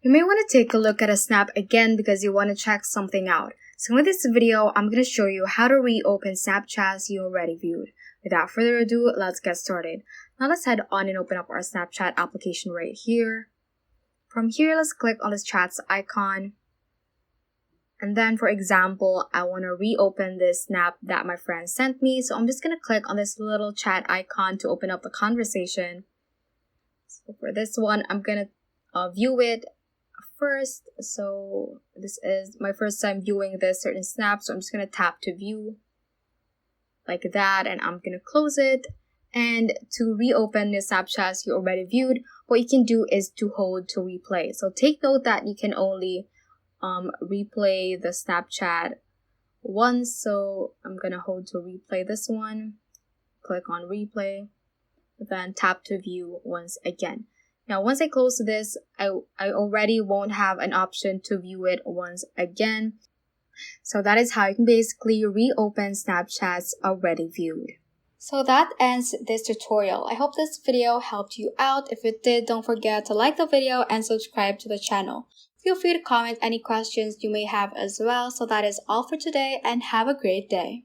You may want to take a look at a snap again because you want to check something out. So in this video, I'm going to show you how to reopen Snapchats you already viewed. Without further ado, let's get started. Now let's head on and open up our Snapchat application right here. From here, let's click on this chats icon. And then for example, I want to reopen this snap that my friend sent me. So I'm just going to click on this little chat icon to open up the conversation. So for this one, I'm going to view it first. So this is my first time viewing this certain snap. So I'm just going to tap to view like that. And I'm going to close it. And to reopen the Snapchats you already viewed, what you can do is to hold to replay. So take note that you can only replay the Snapchat once. So I'm gonna hold to replay this one, click on replay, then tap to view once again. Now once I close this, I already won't have an option to view it once again. So that is how you can basically reopen Snapchats already viewed. So that ends this tutorial. I hope this video helped you out. If it did, don't forget to like the video and subscribe to the channel. Feel free to comment any questions you may have as well. So that is all for today and have a great day.